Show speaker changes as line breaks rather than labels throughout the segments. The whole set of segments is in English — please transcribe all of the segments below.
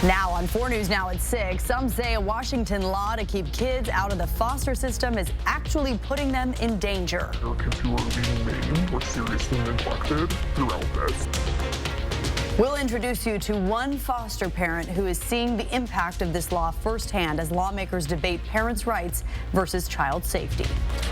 Now on 4 News Now at 6, some say a Washington law to keep kids out of the foster system is actually putting them in danger.
Americans who are being named or seriously neglected throughout this.
We'll introduce you to one foster parent who is seeing the impact of this law firsthand as lawmakers debate parents' rights versus child safety.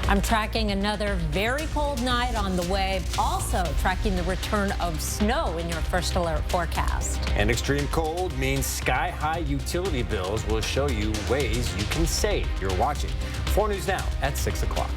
I'm tracking another very cold night on the way, also tracking the return of snow in your first alert forecast.
And extreme cold means sky-high utility bills. Will show you ways you can save. You're watching 4 News Now at 6 o'clock.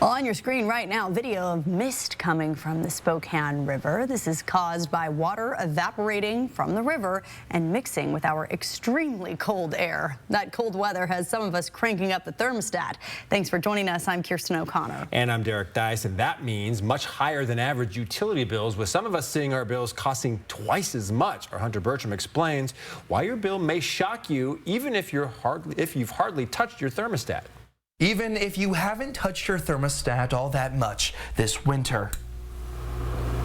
On your screen right now, video of mist coming from the Spokane River. This is caused by water evaporating from the river and mixing with our extremely cold air. That cold weather has some of us cranking up the thermostat. Thanks for joining us. I'm Kirsten O'Connor.
And I'm Derek Dice, and that means much higher than average utility bills, with some of us seeing our bills costing twice as much. Our Hunter Bertram explains why your bill may shock you even if you've hardly touched your thermostat.
Even if you haven't touched your thermostat all that much this winter.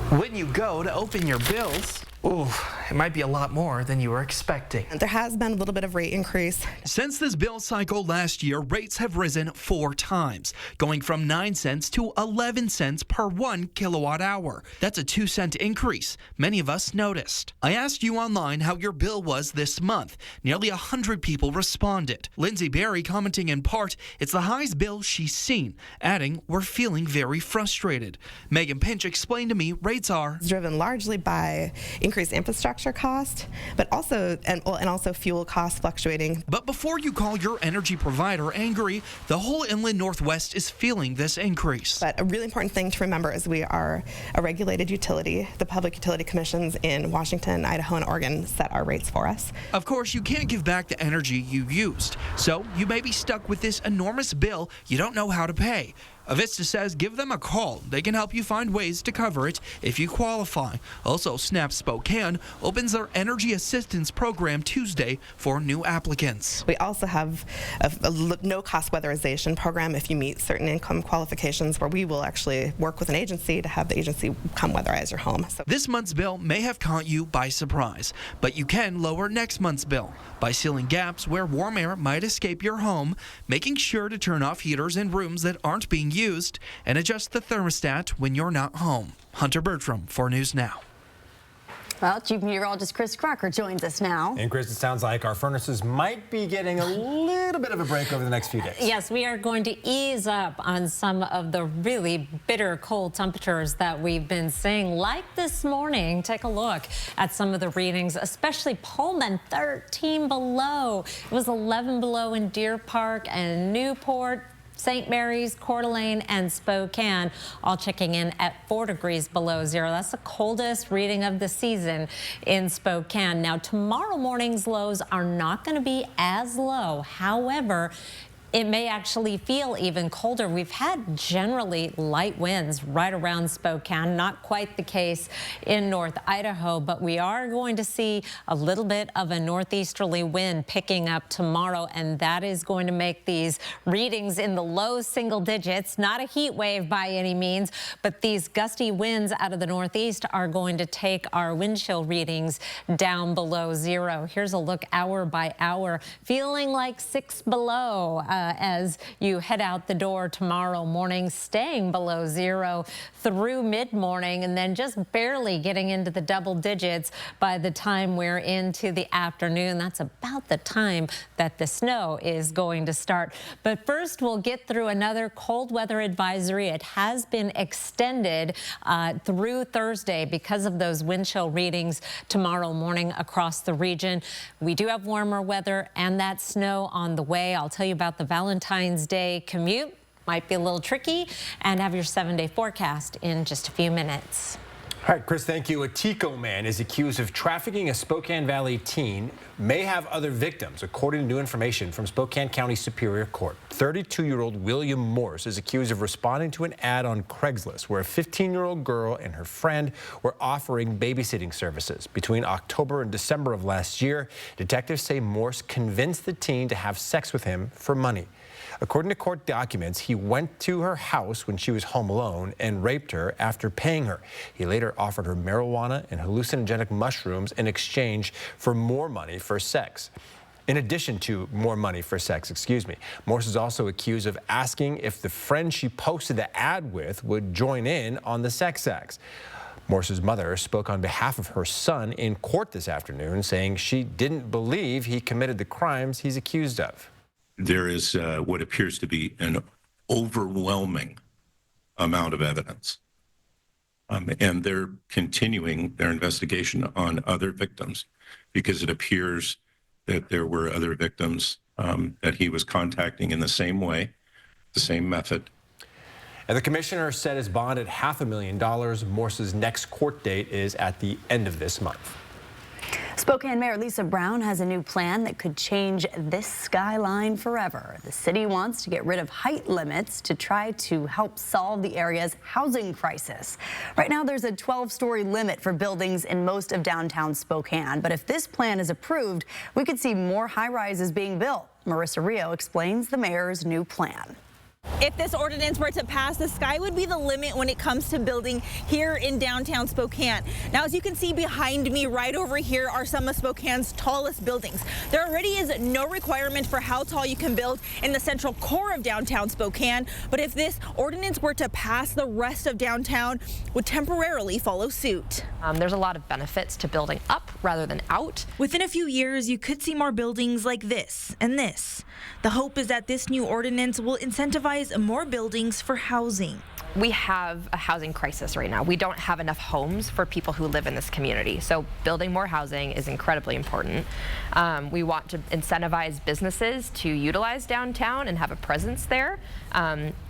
When you go to open your bills, ooh, it might be a lot more than you were expecting.
There has been a little bit of rate increase.
Since this bill cycle last year, rates have risen 4 times, going from 9 cents to 11 cents per 1 kilowatt hour. That's a 2-cent increase. Many of us noticed. I asked you online how your bill was this month. Nearly 100 people responded. Lindsay Berry commenting in part, it's the highest bill she's seen, adding, we're feeling very frustrated. Megan Pinch explained to me rates are
Driven largely by increased infrastructure cost, but also and also fuel costs fluctuating.
But before you call your energy provider angry, the whole inland Northwest is feeling this increase.
But a really important thing to remember is we are a regulated utility. The public utility commissions in Washington, Idaho, and Oregon set our rates for us.
Of course, you can't give back the energy you used, so you may be stuck with this enormous bill you don't know how to pay. Avista says give them a call. They can help you find ways to cover it if you qualify. Also, SNAP Spokane opens their Energy Assistance Program Tuesday for new applicants.
We also have a no-cost weatherization program if you meet certain income qualifications, where we will actually work with an agency to have the agency come weatherize your home. So
this month's bill may have caught you by surprise, but you can lower next month's bill by sealing gaps where warm air might escape your home, making sure to turn off heaters in rooms that aren't being used, and adjust the thermostat when you're not home. Hunter Bertram, 4 News Now.
Well, Chief Meteorologist Chris Crocker joins us now.
And Chris, it sounds like our furnaces might be getting a little bit of a break over the next few days.
Yes, we are going to ease up on some of the really bitter cold temperatures that we've been seeing. Like this morning, take a look at some of the readings, especially Pullman, 13 below. It was 11 below in Deer Park and Newport. St. Mary's, Coeur d'Alene, and Spokane all checking in at 4 degrees below zero. That's the coldest reading of the season in Spokane. Now, tomorrow morning's lows are not going to be as low. However, it may actually feel even colder. We've had generally light winds right around Spokane, not quite the case in North Idaho, but we are going to see a little bit of a northeasterly wind picking up tomorrow, and that is going to make these readings in the low single digits. Not a heat wave by any means, but these gusty winds out of the northeast are going to take our wind chill readings down below zero. Here's a look hour by hour, feeling like 6 below. As you head out the door tomorrow morning, staying below zero through mid-morning, and then just barely getting into the double digits by the time we're into the afternoon. That's about the time that the snow is going to start. But first, we'll get through another cold weather advisory. It has been extended through Thursday because of those wind chill readings tomorrow morning across the region. We do have warmer weather and that snow on the way. I'll tell you about the Valentine's Day commute. Might be a little tricky, and have your 7-day forecast in just a few minutes.
All right, Chris, thank you. A Tico man is accused of trafficking a Spokane Valley teen, may have other victims, according to new information from Spokane County Superior Court. 32-year-old William Morse is accused of responding to an ad on Craigslist where a 15-year-old girl and her friend were offering babysitting services. Between October and December of last year, detectives say Morse convinced the teen to have sex with him for money. According to court documents, he went to her house when she was home alone and raped her after paying her. He later offered her marijuana and hallucinogenic mushrooms in exchange for more money for sex. In addition to more money for sex, Morse is also accused of asking if the friend she posted the ad with would join in on the sex acts. Morse's mother spoke on behalf of her son in court this afternoon, saying she didn't believe he committed the crimes he's accused of.
There is what appears to be an overwhelming amount of evidence. And they're continuing their investigation on other victims because it appears that there were other victims that he was contacting in the same way, the same method.
And the commissioner set his bond at $500,000. Morse's next court date is at the end of this month.
Spokane Mayor Lisa Brown has a new plan that could change this skyline forever. The city wants to get rid of height limits to try to help solve the area's housing crisis. Right now, there's a 12-story limit for buildings in most of downtown Spokane. But if this plan is approved, we could see more high-rises being built. Marissa Rio explains the mayor's new plan.
If this ordinance were to pass, the sky would be the limit when it comes to building here in downtown Spokane. Now, as you can see behind me, right over here are some of Spokane's tallest buildings. There already is no requirement for how tall you can build in the central core of downtown Spokane. But if this ordinance were to pass, the rest of downtown would temporarily follow suit.
There's a lot of benefits to building up rather than out.
Within a few years, you could see more buildings like this and this. The hope is that this new ordinance will incentivize more buildings for housing.
We have a housing crisis right now. We don't have enough homes for people who live in this community. So building more housing is incredibly important. We want to incentivize businesses to utilize downtown and have a presence there.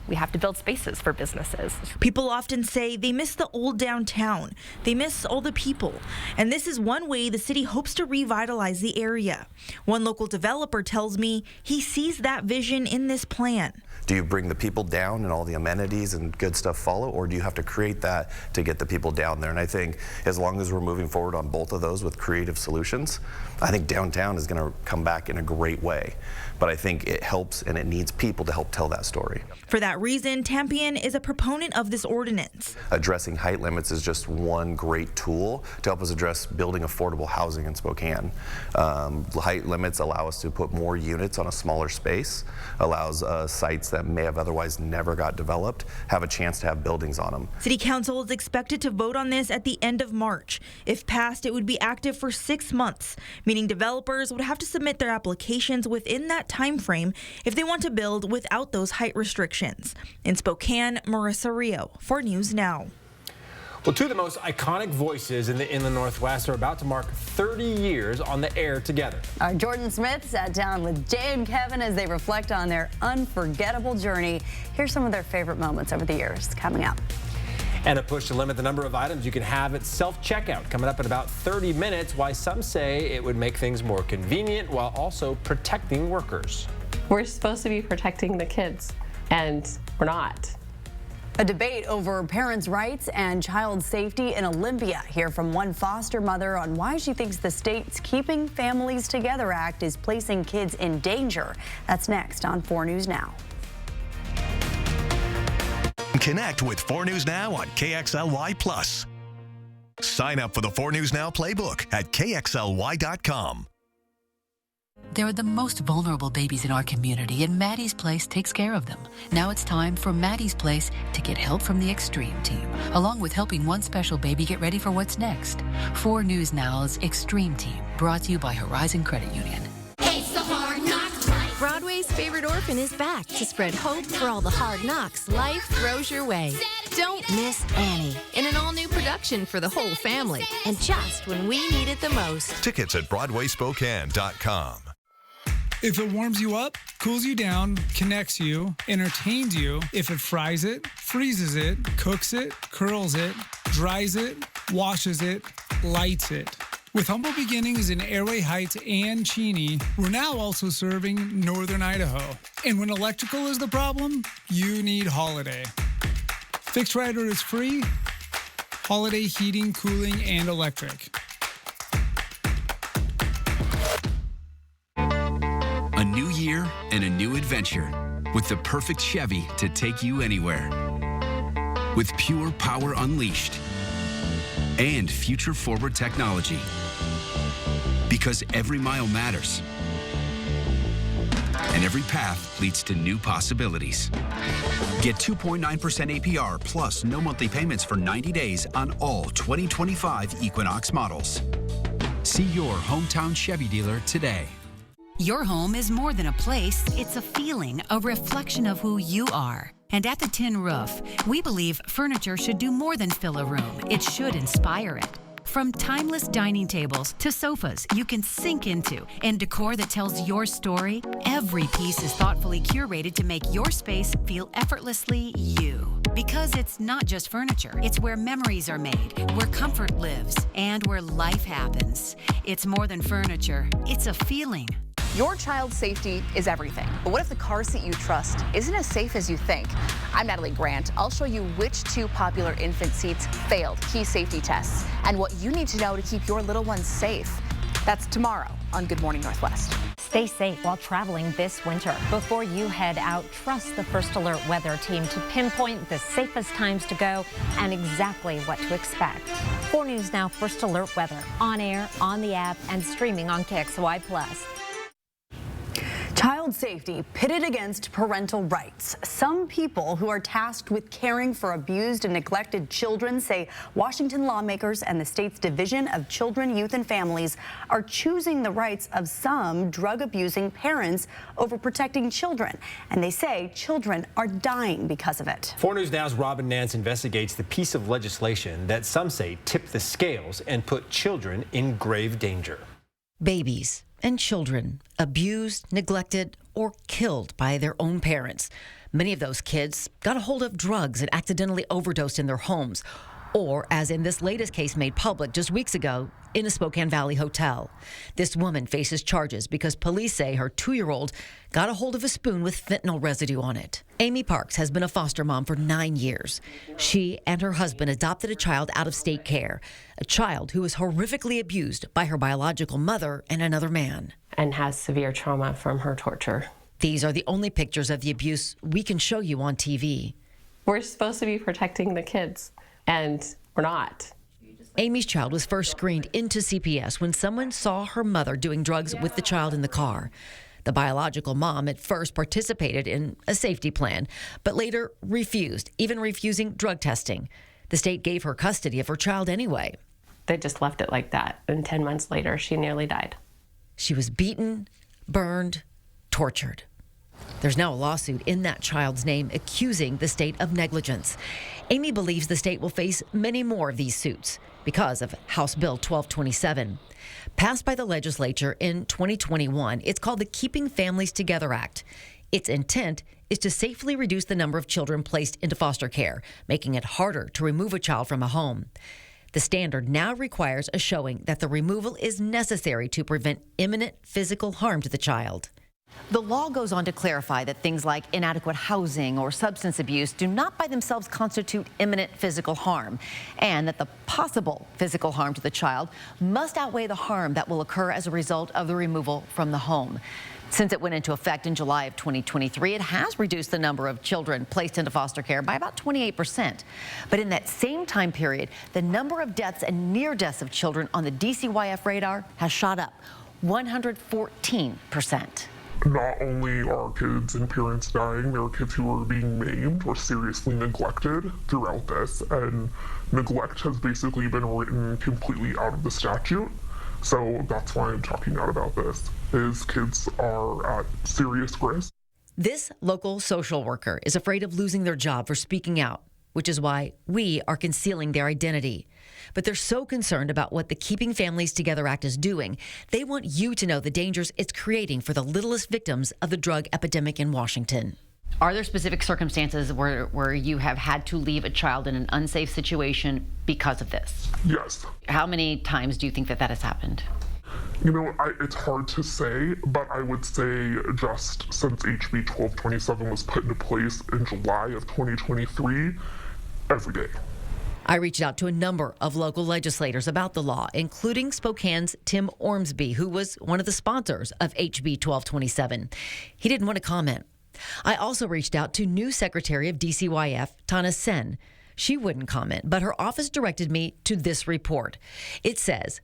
We have to build spaces for businesses.
People often say they miss the old downtown. They miss all the people. And this is one way the city hopes to revitalize the area. One local developer tells me he sees that vision in this plan.
Do you bring the people down and all the amenities and good stuff follow, or do you have to create that to get the people down there? And I think as long as we're moving forward on both of those with creative solutions, I think downtown is going to come back in a great way. But I think it helps and it needs people to help tell that story.
For that reason, Tampion is a proponent of this ordinance.
Addressing height limits is just one great tool to help us address building affordable housing in Spokane. Height limits allow us to put more units on a smaller space, allows sites that may have otherwise never got developed have a chance to have buildings on them.
City Council is expected to vote on this at the end of March. If passed, it would be active for 6 months, meaning developers would have to submit their applications within that time frame if they want to build without those height restrictions. In Spokane, Marissa Rio, 4 News Now.
Well, two of the most iconic voices in the Inland Northwest are about to mark 30 years on the air together.
Our Jordan Smith sat down with Jay and Kevin as they reflect on their unforgettable journey. Here's some of their favorite moments over the years coming up.
And a push to limit the number of items you can have at self-checkout coming up in about 30 minutes. Why some say it would make things more convenient while also protecting workers.
We're supposed to be protecting the kids, and we're not.
A debate over parents' rights and child safety in Olympia. Hear from one foster mother on why she thinks the state's Keeping Families Together Act is placing kids in danger. That's next on 4 News Now.
Connect with 4 News Now on KXLY+. Sign up for the 4 News Now playbook at KXLY.com.
They're the most vulnerable babies in our community, and Maddie's Place takes care of them. Now it's time for Maddie's Place to get help from the Extreme Team, along with helping one special baby get ready for what's next. 4 News Now's Extreme Team, brought to you by Horizon Credit Union.
It's the Hard Knocks Life. Broadway's favorite orphan is back to spread hope for all the hard knocks life throws your way. Don't miss Annie in an all-new production for the whole family, and just when we need it the most.
Tickets at BroadwaySpokane.com.
If it warms you up, cools you down, connects you, entertains you, if it fries it, freezes it, cooks it, curls it, dries it, washes it, lights it. With humble beginnings in Airway Heights and Cheney, we're now also serving Northern Idaho. And when electrical is the problem, you need Holiday. Fixed Rider is free. Holiday heating, cooling, and electric.
A new year and a new adventure. with the perfect Chevy to take you anywhere. With pure power unleashed and future-forward technology. Because every mile matters. And every path leads to new possibilities. Get 2.9% APR plus no monthly payments for 90 days on all 2025 Equinox models. See your hometown Chevy dealer today.
Your home is more than a place, it's a feeling, a reflection of who you are. And at the Tin Roof, we believe furniture should do more than fill a room. It should inspire it. From timeless dining tables to sofas you can sink into and decor that tells your story, every piece is thoughtfully curated to make your space feel effortlessly you. Because it's not just furniture, it's where memories are made, where comfort lives, and where life happens. It's more than furniture, it's a feeling.
Your child's safety is everything. But what if the car seat you trust isn't as safe as you think? I'm Natalie Grant. I'll show you which 2 popular infant seats failed key safety tests and what you need to know to keep your little ones safe. That's tomorrow on Good Morning Northwest.
Stay safe while traveling this winter. Before you head out, trust the First Alert weather team to pinpoint the safest times to go and exactly what to expect. 4 News Now First Alert weather on air, on the app, and streaming on KXLY+.
Child safety pitted against parental rights. Some people who are tasked with caring for abused and neglected children say Washington lawmakers and the state's Division of Children, Youth and Families are choosing the rights of some drug-abusing parents over protecting children. And they say children are dying because of it.
4 News Now's Robin Nance investigates the piece of legislation that some say tipped the scales and put children in grave danger.
Babies and children abused, neglected, or killed by their own parents. Many of those kids got a hold of drugs and accidentally overdosed in their homes, or as in this latest case made public just weeks ago in a Spokane Valley hotel. This woman faces charges because police say her 2-year-old got a hold of a spoon with fentanyl residue on it. Amy Parks has been a foster mom for 9 years. She and her husband adopted a child out of state care, a child who was horrifically abused by her biological mother and another man.
And has severe trauma from her torture.
These are the only pictures of the abuse we can show you on TV.
We're supposed to be protecting the kids, and we're not.
Amy's child was first screened into CPS when someone saw her mother doing drugs with the child in the car. The biological mom at first participated in a safety plan, but later refused, even refusing drug testing. The state gave her custody of her child anyway.
They just left it like that, and 10 months later, she nearly died.
She was beaten, burned, tortured. There's now a lawsuit in that child's name accusing the state of negligence. Amy believes the state will face many more of these suits because of House Bill 1227. Passed by the legislature in 2021, it's called the Keeping Families Together Act. Its intent is to safely reduce the number of children placed into foster care, making it harder to remove a child from a home. The standard now requires a showing that the removal is necessary to prevent imminent physical harm to the child. The law goes on to clarify that things like inadequate housing or substance abuse do not by themselves constitute imminent physical harm, and that the possible physical harm to the child must outweigh the harm that will occur as a result of the removal from the home. Since it went into effect in July of 2023, it has reduced the number of children placed into foster care by about 28%. But in that same time period, the number of deaths and near deaths of children on the DCYF radar has shot up 114%.
Not only are kids and parents dying, there are kids who are being maimed or seriously neglected throughout this, and neglect has basically been written completely out of the statute. So that's why I'm talking out about this, is kids are at serious risk.
This local social worker is afraid of losing their job for speaking out, which is why we are concealing their identity. But they're so concerned about what the Keeping Families Together Act is doing, they want you to know the dangers it's creating for the littlest victims of the drug epidemic in Washington. Are there specific circumstances where you have had to leave a child in an unsafe situation because of this?
Yes.
How many times do you think that has happened?
You know, it's hard to say, but I would say just since HB 1227 was put into place in July of 2023, every day.
I reached out to a number of local legislators about the law, including Spokane's Tim Ormsby, who was one of the sponsors of HB 1227. He didn't want to comment. I also reached out to new Secretary of DCYF, Tana Sen. She wouldn't comment, but her office directed me to this report. It says,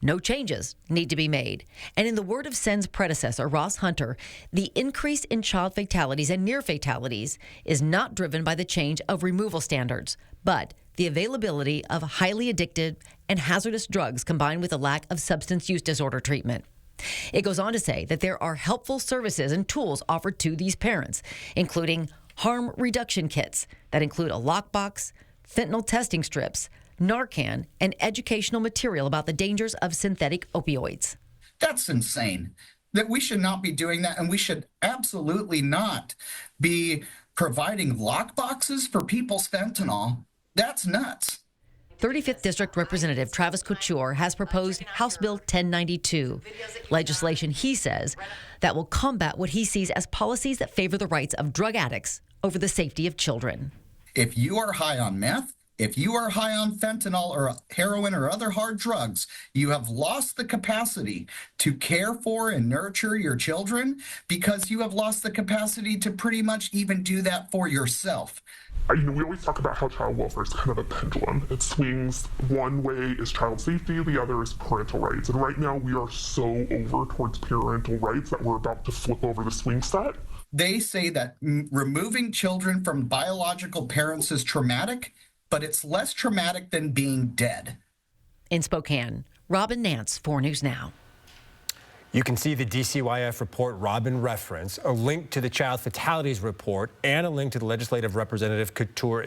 no changes need to be made. And in the word of Sen's predecessor, Ross Hunter, the increase in child fatalities and near fatalities is not driven by the change of removal standards, but the availability of highly addicted and hazardous drugs combined with a lack of substance use disorder treatment. It goes on to say that there are helpful services and tools offered to these parents, including harm reduction kits that include a lockbox, fentanyl testing strips, Narcan, and educational material about the dangers of synthetic opioids.
That's insane. That we should not be doing that, and we should absolutely not be providing lockboxes for people's fentanyl. That's nuts.
35th District Representative Travis Couture has proposed House Bill 1092, legislation, he says, that will combat what he sees as policies that favor the rights of drug addicts over the safety of children.
If you are high on meth, if you are high on fentanyl or heroin or other hard drugs, you have lost the capacity to care for and nurture your children because you have lost the capacity to pretty much even do that for yourself.
We always talk about how child welfare is kind of a pendulum. It swings one way is child safety, the other is parental rights. And right now we are so over towards parental rights that we're about to flip over the swing set.
They say that removing children from biological parents is traumatic, but it's less traumatic than being dead.
In Spokane, Robin Nance, 4 News Now.
You can see the DCYF report Robin referenced, a link to the child fatalities report, and a link to the legislation Representative Couture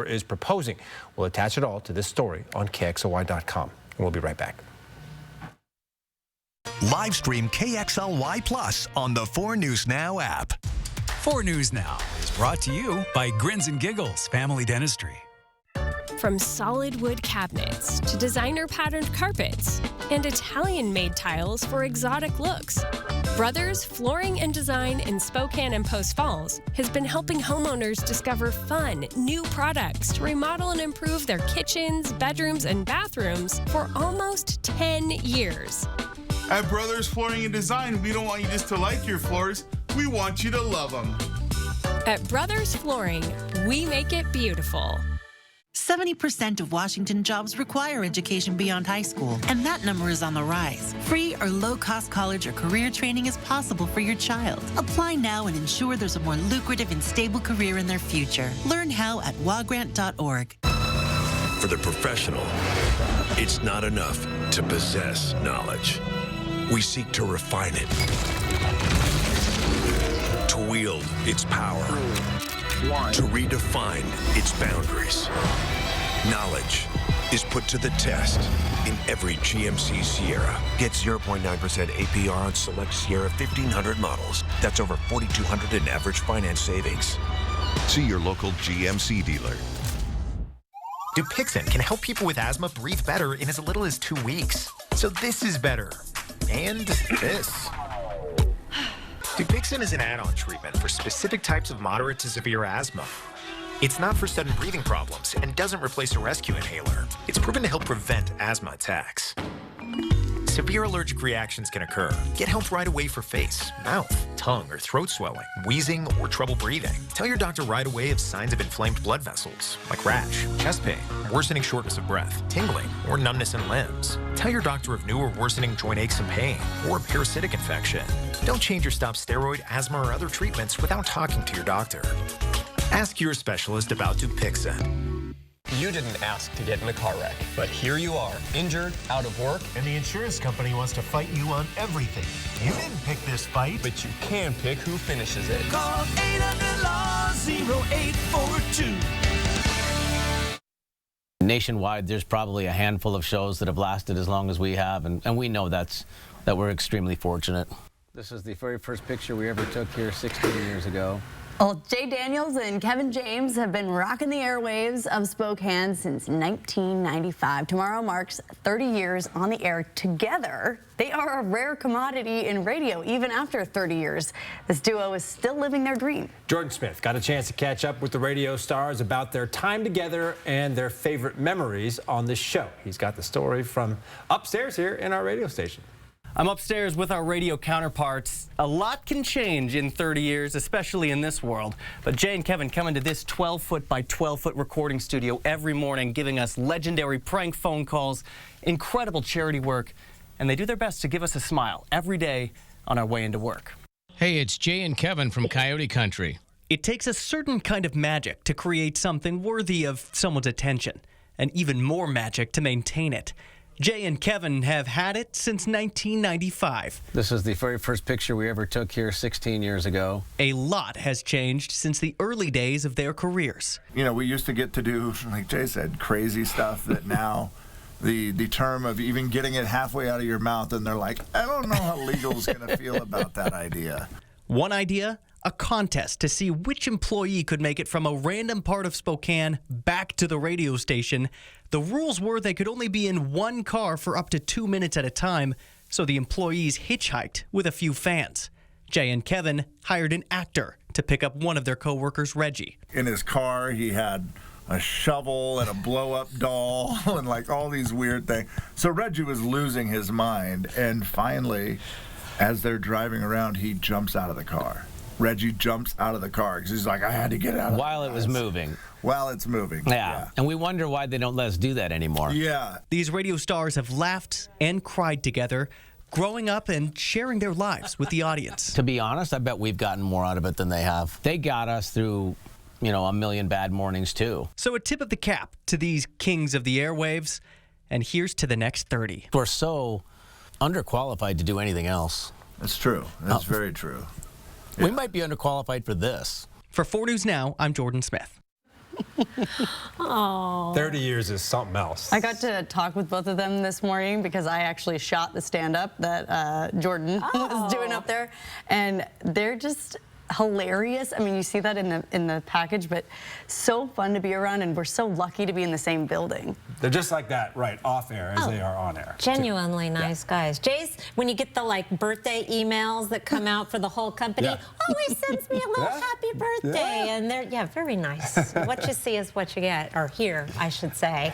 is proposing. We'll attach it all to this story on KXLY.com. And we'll be right back.
Live stream KXLY Plus on the 4 News Now app.
4 News Now is brought to you by Grins and Giggles Family Dentistry.
From solid wood cabinets to designer patterned carpets and Italian-made tiles for exotic looks, Brothers Flooring and Design in Spokane and Post Falls has been helping homeowners discover fun, new products to remodel and improve their kitchens, bedrooms, and bathrooms for almost 10 years.
At Brothers Flooring and Design, we don't want you just to like your floors, we want you to love them.
At Brothers Flooring, we make it beautiful.
70% of Washington jobs require education beyond high school, and that number is on the rise. Free or low-cost college or career training is possible for your child. Apply now and ensure there's a more lucrative and stable career in their future. Learn how at wagrant.org.
For the professional, it's not enough to possess knowledge. We seek to refine it, to wield its power, to redefine its boundaries. Knowledge is put to the test in every GMC Sierra. Get 0.9% APR on select Sierra 1500 models. That's over $4,200 in average finance savings.
See your local GMC dealer.
Dupixent can help people with asthma breathe better in as little as 2 weeks. So this is better. And this. Dupixent is an add-on treatment for specific types of moderate to severe asthma. It's not for sudden breathing problems and doesn't replace a rescue inhaler. It's proven to help prevent asthma attacks. Severe allergic reactions can occur. Get help right away for face, mouth, tongue, or throat swelling, wheezing, or trouble breathing. Tell your doctor right away of signs of inflamed blood vessels, like rash, chest pain, worsening shortness of breath, tingling, or numbness in limbs. Tell your doctor of new or worsening joint aches and pain, or a parasitic infection. Don't change or stop steroid, asthma, or other treatments without talking to your doctor. Ask your specialist about Dupixent.
You didn't ask to get in a car wreck, but here you are, injured, out of work, and the insurance company wants to fight you on everything. You didn't pick this fight, but you can pick who finishes it.
Call 800-LAW-0842.
Nationwide, there's probably a handful of shows that have lasted as long as we have, and we know that we're extremely fortunate.
This is the very first picture we ever took here 16 years ago.
Well, Jay Daniels and Kevin James have been rocking the airwaves of Spokane since 1995. Tomorrow marks 30 years on the air together. They are a rare commodity in radio, even after 30 years. This duo is still living their dream.
Jordan Smith got a chance to catch up with the radio stars about their time together and their favorite memories on the show. He's got the story from upstairs here in our radio station.
I'm upstairs with our radio counterparts. A lot can change in 30 years, especially in this world. But Jay and Kevin come into this 12-foot by 12-foot recording studio every morning, giving us legendary prank phone calls, incredible charity work, and they do their best to give us a smile every day on our way into work.
Hey, it's Jay and Kevin from Coyote Country.
It takes a certain kind of magic to create something worthy of someone's attention, and even more magic to maintain it. Jay and Kevin have had it since 1995.
This is the very first picture we ever took here 16 years ago.
A lot has changed since the early days of their careers.
You know, we used to get to do, like Jay said, crazy stuff that now the term of even getting it halfway out of your mouth and they're like, I don't know how legal's going to feel about that idea.
One idea, a contest to see which employee could make it from a random part of Spokane back to the radio station. The rules were they could only be in one car for up to 2 minutes at a time, so the employees hitchhiked with a few fans. Jay and Kevin hired an actor to pick up one of their co-workers, Reggie.
In his car, he had a shovel and a blow-up doll and like all these weird things. So Reggie was losing his mind, and finally, as they're driving around, he jumps out of the car. Reggie jumps out of the car because he's like, I had to get out of
While it was moving.
While it's moving.
Yeah. And we wonder why they don't let us do that anymore.
Yeah.
These radio stars have laughed and cried together, growing up and sharing their lives with the audience.
To be honest, I bet we've gotten more out of it than they have. They got us through, you know, a million bad mornings, too.
So a tip of the cap to these kings of the airwaves, and here's to the next 30.
We're so underqualified to do anything else.
That's true. That's very true.
We might be underqualified for this.
For 4 News Now, I'm Jordan Smith.
Oh.
30 years is something else.
I got to talk with both of them this morning because I actually shot the stand-up that Jordan was doing up there, and they're just hilarious. I mean, you see that in the package, but so fun to be around, and we're so lucky to be in the same building.
They're just like that, right, off air as they are on air.
Genuinely nice guys. Jay's, when you get the like birthday emails that come out for the whole company, always sends me a little happy birthday, and they're very nice. What you see is what you get, or hear, I should say.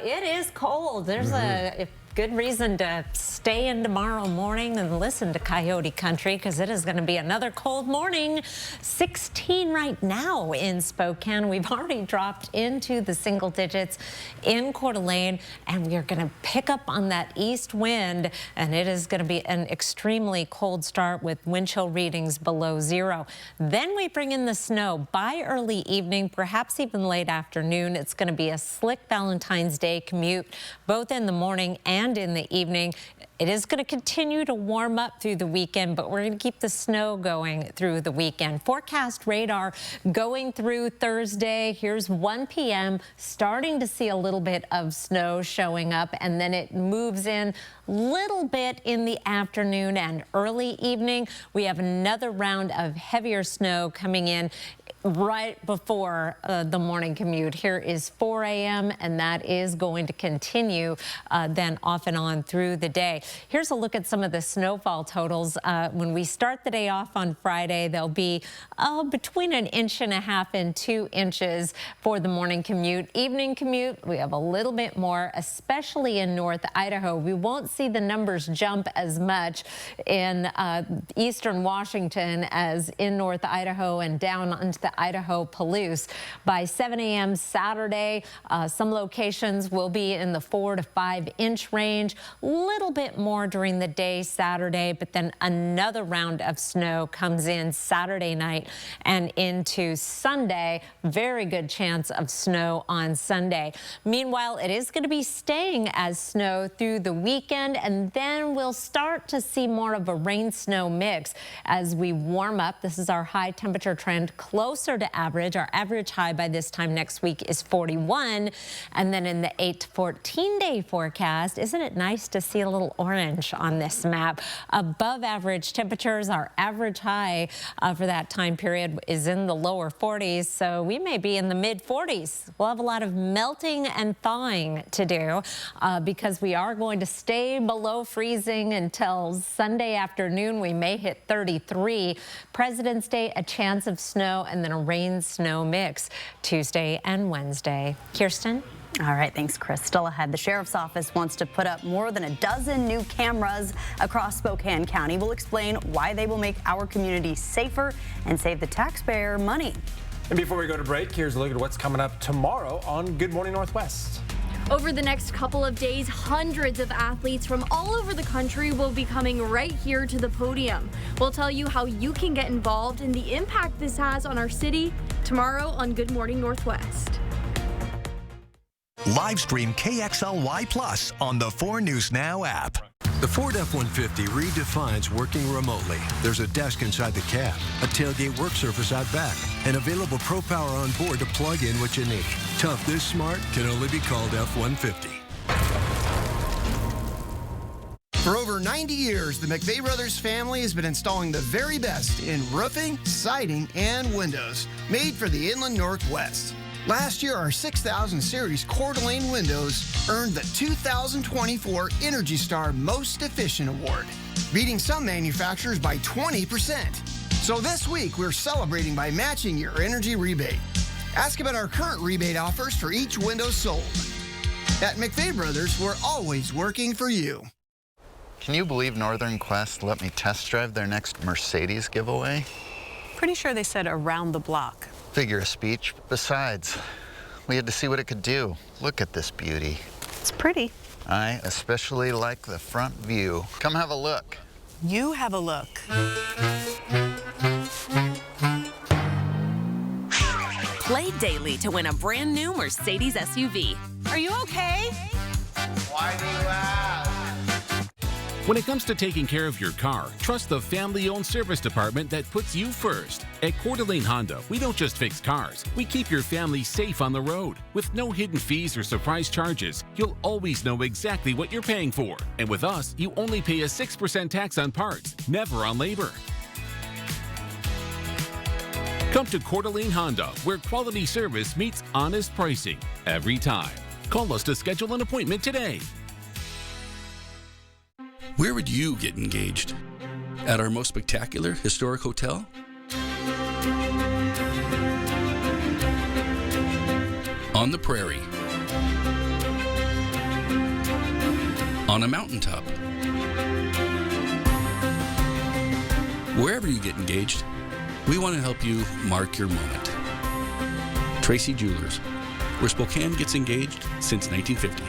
It is cold. There's a good reason to stay in tomorrow morning and listen to Coyote Country, because it is going to be another cold morning. 16 right now in Spokane. We've already dropped into the single digits in Coeur d'Alene, and we are going to pick up on that east wind, and it is going to be an extremely cold start with wind chill readings below 0. Then we bring in the snow by early evening, perhaps even late afternoon. It's going to be a slick Valentine's Day commute, both in the morning and in the evening. It is going to continue to warm up through the weekend, but we're going to keep the snow going through the weekend. Forecast radar going through Thursday. Here's 1 p.m. starting to see a little bit of snow showing up, and then it moves in a little bit in the afternoon and early evening. We have another round of heavier snow coming in right before the morning commute. Here is 4 a.m. and that is going to continue then off and on through the day. Here's a look at some of the snowfall totals. When we start the day off on Friday, there'll be between 1.5 inches and 2 inches for the morning commute. Evening commute, we have a little bit more, especially in North Idaho. We won't see the numbers jump as much in eastern Washington as in North Idaho and down into the Idaho Palouse. By 7 a.m. Saturday, some locations will be in the 4 to 5 inch range. Little bit more during the day Saturday, but then another round of snow comes in Saturday night and into Sunday. Very good chance of snow on Sunday. Meanwhile, it is going to be staying as snow through the weekend, and then we'll start to see more of a rain-snow mix as we warm up. This is our high temperature trend closer to average. Our average high by this time next week is 41. And then in the 8 to 14 day forecast, isn't it nice to see a little orange on this map? Above average temperatures. Our average high for that time period is in the lower 40s, so we may be in the mid 40s. We'll have a lot of melting and thawing to do because we are going to stay below freezing until Sunday afternoon. We may hit 33. President's Day, a chance of snow, and then a rain-snow mix Tuesday and Wednesday. Kirsten?
All right, thanks, Chris. Still ahead, the sheriff's office wants to put up more than a dozen new cameras across Spokane County. We'll explain why they will make our community safer and save the taxpayer money.
And before we go to break, here's a look at what's coming up tomorrow on Good Morning Northwest.
Over the next couple of days, hundreds of athletes from all over the country will be coming right here to the podium. We'll tell you how you can get involved and the impact this has on our city tomorrow on Good Morning Northwest.
Live stream KXLY Plus on the 4 News Now app.
The Ford F-150 redefines working remotely. There's a desk inside the cab, a tailgate work surface out back, and available Pro Power on board to plug in what you need. Tough this smart can only be called F-150.
For over 90 years, the McVeigh Brothers family has been installing the very best in roofing, siding, and windows, made for the Inland Northwest. Last year, our 6000 Series Coeur d'Alene windows earned the 2024 Energy Star Most Efficient Award, beating some manufacturers by 20%. So this week, we're celebrating by matching your energy rebate. Ask about our current rebate offers for each window sold. At McVeigh Brothers, we're always working for you.
Can you believe Northern Quest let me test drive their next Mercedes giveaway?
Pretty sure they said around the block.
Figure of speech. Besides, we had to see what it could do. Look at this beauty.
It's pretty.
I especially like the front view. Come have a look.
You have a look.
Play daily to win a brand new Mercedes SUV.
Are you okay?
Why do you ask?
When it comes to taking care of your car, trust the family-owned service department that puts you first. At Coeur d'Alene Honda, we don't just fix cars, we keep your family safe on the road. With no hidden fees or surprise charges, you'll always know exactly what you're paying for. And with us, you only pay a 6% tax on parts, never on labor. Come to Coeur d'Alene Honda, where quality service meets honest pricing every time. Call us to schedule an appointment today.
Where would you get engaged? At our most spectacular historic hotel? On the prairie? On a mountaintop? Wherever you get engaged, we want to help you mark your moment. Tracy Jewelers, where Spokane gets engaged since 1950.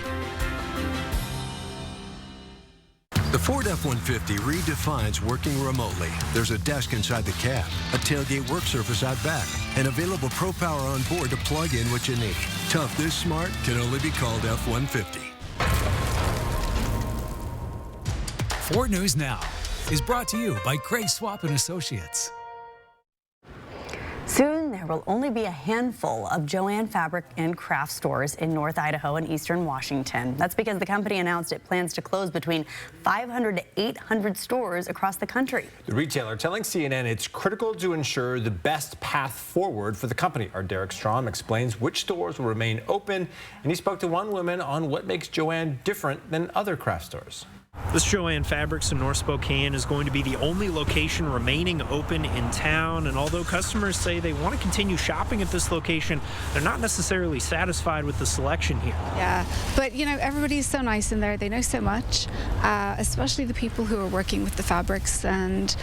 The Ford F-150 redefines working remotely. There's a desk inside the cab, a tailgate work surface out back, and available Pro Power on board to plug in what you need. Tough this smart can only be called F-150.
4 News Now is brought to you by Craig Swap & Associates.
Soon, there will only be a handful of Jo-Ann Fabric and Craft stores in North Idaho and Eastern Washington. That's because the company announced it plans to close between 500 to 800 stores across the country.
The retailer telling CNN it's critical to ensure the best path forward for the company. Our Derek Strom explains which stores will remain open, and he spoke to one woman on what makes Jo-Ann different than other craft stores.
This Jo-Ann Fabrics in North Spokane is going to be the only location remaining open in town, and although customers say they want to continue shopping at this location, they're not necessarily satisfied with the selection here.
Yeah, but you know, everybody's so nice in there. They know so much, especially the people who are working with the fabrics, and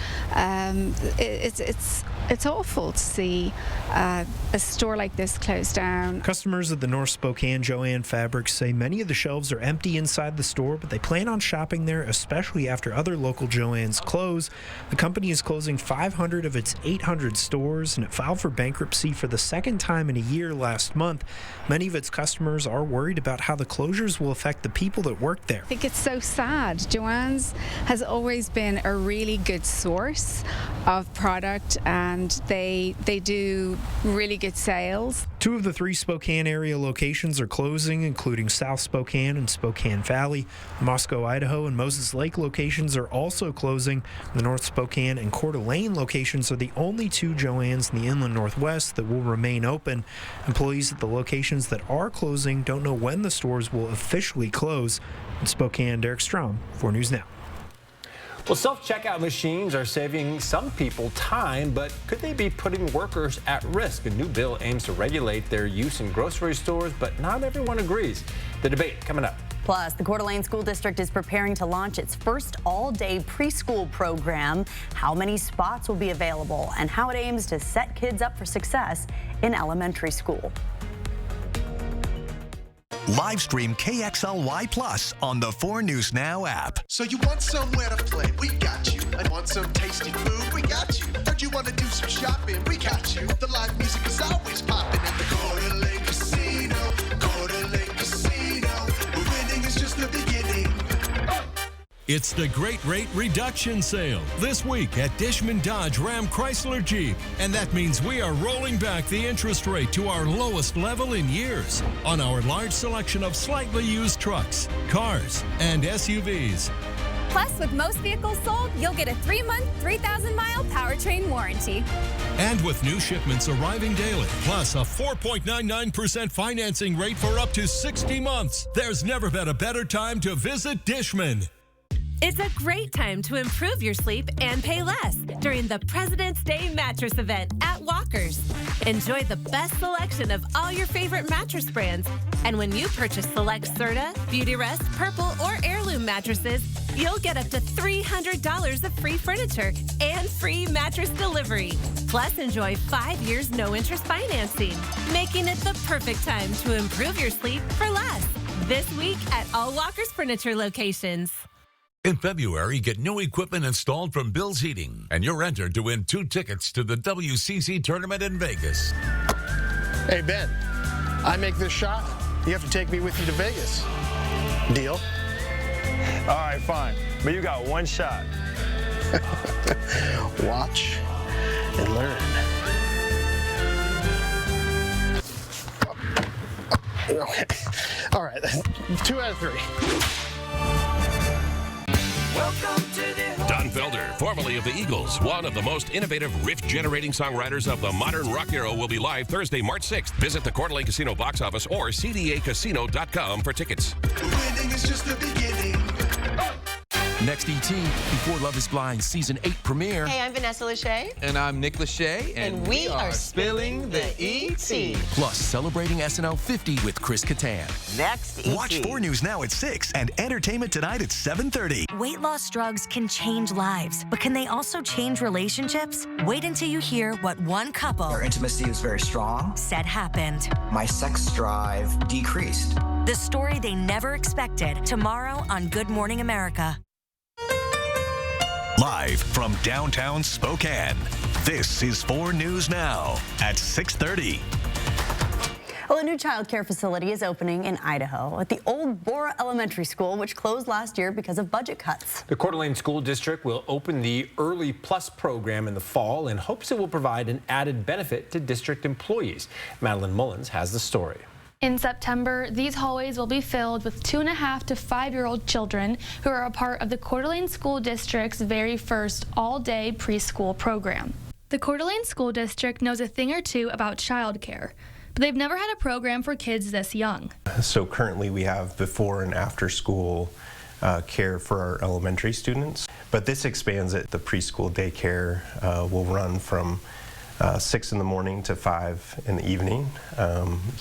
it's awful to see a store like this closed down.
Customers at the North Spokane Jo-Ann Fabrics say many of the shelves are empty inside the store, but they plan on shopping there, especially after other local Jo-Ann's close. The company is closing 500 of its 800 stores, and it filed for bankruptcy for the second time in a year last month. Many of its customers are worried about how the closures will affect the people that work there.
I think it's so sad. Jo-Ann's has always been a really good source of product, and they do really good sales.
2 of the 3 Spokane area locations are closing, including South Spokane and Spokane Valley. Moscow, Idaho and Moses Lake locations are also closing. The North Spokane and Coeur d'Alene locations are the only 2 Jo-Ann's in the Inland Northwest that will remain open. Employees at the locations that are closing don't know when the stores will officially close. In Spokane, Derek Strom, 4 News Now.
Well, self-checkout machines are saving some people time, but could they be putting workers at risk? A new bill aims to regulate their use in grocery stores, but not everyone agrees. The debate coming up.
Plus, the Coeur d'Alene School District is preparing to launch its first all-day preschool program. How many spots will be available and how it aims to set kids up for success in elementary school.
Live stream KXLY Plus on the 4 News Now app.
So you want somewhere to play? We got you. I want some tasty food? We got you. Heard you want to do some shopping? We got you. The live music is always popping at the Coeur d'Alene Casino. Coeur d'Alene Casino. Where winning is just the beginning.
It's the Great Rate Reduction Sale this week at Dishman Dodge Ram Chrysler Jeep. And that means we are rolling back the interest rate to our lowest level in years on our large selection of slightly used trucks, cars, and SUVs.
Plus, with most vehicles sold, you'll get a 3-month, 3,000-mile powertrain warranty.
And with new shipments arriving daily, plus a 4.99% financing rate for up to 60 months, there's never been a better time to visit Dishman.
It's a great time to improve your sleep and pay less during the President's Day mattress event at Walker's. Enjoy the best selection of all your favorite mattress brands. And when you purchase select Serta, Beautyrest, Purple, or Heirloom mattresses, you'll get up to $300 of free furniture and free mattress delivery. Plus, enjoy 5 years no-interest financing, making it the perfect time to improve your sleep for less. This week at all Walker's Furniture locations.
In February, get new equipment installed from Bill's Heating, and you're entered to win 2 tickets to the WCC tournament in Vegas.
Hey, Ben, I make this shot, you have to take me with you to Vegas. Deal?
All right, fine. But you got 1 shot.
Watch and learn. Okay. All right, 2 out of 3.
Don Felder, formerly of the Eagles, one of the most innovative riff-generating songwriters of the modern rock era, will be live Thursday, March 6th. Visit the Coeur d'Alene Casino box office or cdacasino.com for tickets.
Winning is just the beginning.
Next ET, Before Love is Blind Season 8 premiere.
Hey, I'm Vanessa Lachey.
And I'm Nick Lachey.
And we are spilling the ET.
Plus, celebrating SNL 50 with Chris Kattan.
Next ET.
Watch 4 News Now at 6 and Entertainment Tonight at 7:30.
Weight loss drugs can change lives, but can they also change relationships? Wait until you hear what one couple,
our intimacy was very strong,
said happened.
My sex drive decreased.
The story they never expected, tomorrow on Good Morning America.
Live from downtown Spokane, this is 4 News Now at 6:30.
Well, a new child care facility is opening in Idaho at the old Bora Elementary School, which closed last year because of budget cuts.
The Coeur d'Alene School District will open the Early Plus program in the fall and hopes it will provide an added benefit to district employees. Madeline Mullins has the story.
In September, these hallways will be filled with 2.5 to 5-year-old children who are a part of the Coeur d'Alene School District's very first all-day preschool program. The Coeur d'Alene School District knows a thing or two about childcare, but they've never had a program for kids this young.
So currently we have before and after school care for our elementary students, but this expands it. The preschool daycare will run from 6 in the morning to 5 in the evening,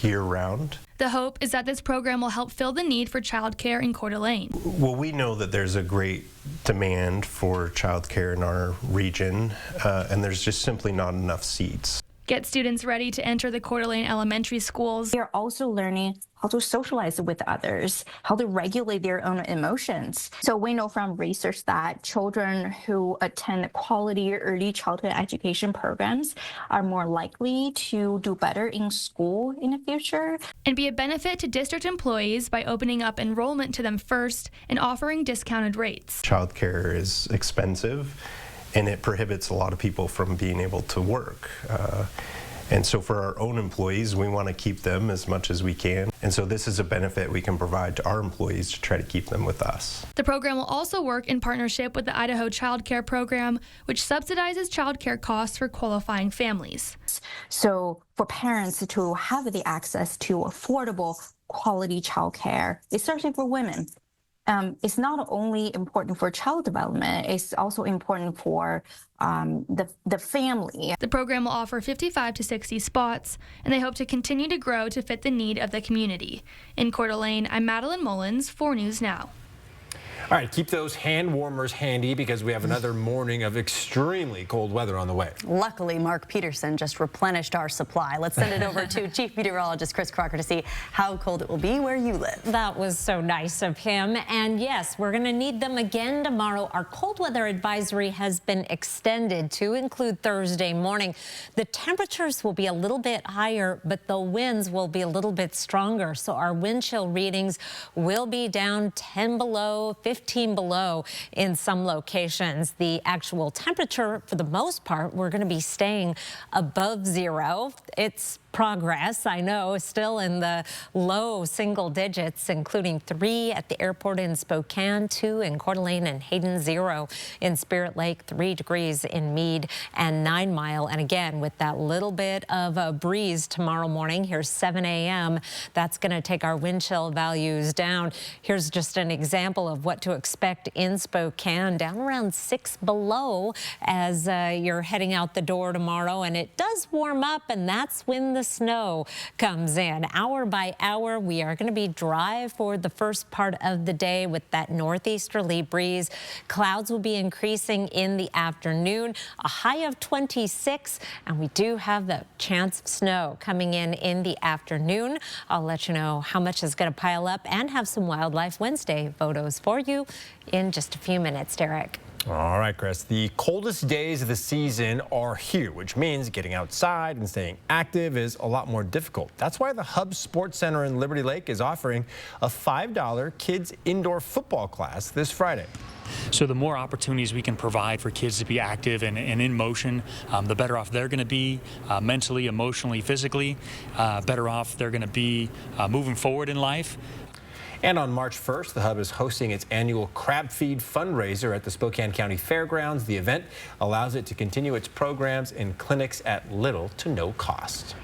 year round.
The hope is that this program will help fill the need for childcare in Coeur d'Alene.
Well, we know that there's a great demand for childcare in our region, and there's just simply not enough seats.
Get students ready to enter the Coeur d'Alene elementary schools.
They're also learning how to socialize with others, how to regulate their own emotions. So we know from research that children who attend quality early childhood education programs are more likely to do better in school in the future.
And be a benefit to district employees by opening up enrollment to them first and offering discounted rates.
Childcare is expensive, and it prohibits a lot of people from being able to work. And so for our own employees, we want to keep them as much as we can. And so this is a benefit we can provide to our employees to try to keep them with us.
The program will also work in partnership with the Idaho Child Care Program, which subsidizes child care costs for qualifying families.
So for parents to have the access to affordable quality child care, especially for women, it's not only important for child development, it's also important for the family.
The program will offer 55 to 60 spots, and they hope to continue to grow to fit the need of the community. In Coeur d'Alene, I'm Madeline Mullins, 4 News Now.
All right, keep those hand warmers handy because we have another morning of extremely cold weather on the way.
Luckily, Mark Peterson just replenished our supply. Let's send it over to Chief Meteorologist Chris Crocker to see how cold it will be where you live.
That was so nice of him. And yes, we're going to need them again tomorrow. Our cold weather advisory has been extended to include Thursday morning. The temperatures will be a little bit higher, but the winds will be a little bit stronger. So our wind chill readings will be down 10 below, 15 below in some locations. The actual temperature, for the most part, we're going to be staying above 0. It's progress, I know, still in the low single digits, including 3 at the airport in Spokane, 2 in Coeur d'Alene and Hayden, 0 in Spirit Lake, 3 degrees in Meade and 9 Mile. And again, with that little bit of a breeze tomorrow morning, here's 7 a.m. That's going to take our wind chill values down. Here's just an example of what to expect in Spokane, down around 6 below as you're heading out the door tomorrow. And it does warm up, and that's when the snow comes in. Hour by hour, we are going to be dry for the first part of the day with that northeasterly breeze. Clouds will be increasing in the afternoon, a high of 26, and we do have the chance of snow coming in the afternoon. I'll let you know how much is going to pile up and have some Wildlife Wednesday photos for you in just a few minutes, Derek.
All right, Chris, the coldest days of the season are here, which means getting outside and staying active is a lot more difficult. That's why the Hub Sports Center in Liberty Lake is offering a $5 kids indoor football class this Friday.
So the more opportunities we can provide for kids to be active and in motion, the better off they're going to be mentally, emotionally, physically, better off they're going to be moving forward in life.
And on March 1st, the Hub is hosting its annual Crab Feed fundraiser at the Spokane County Fairgrounds. The event allows it to continue its programs and clinics at little to no cost.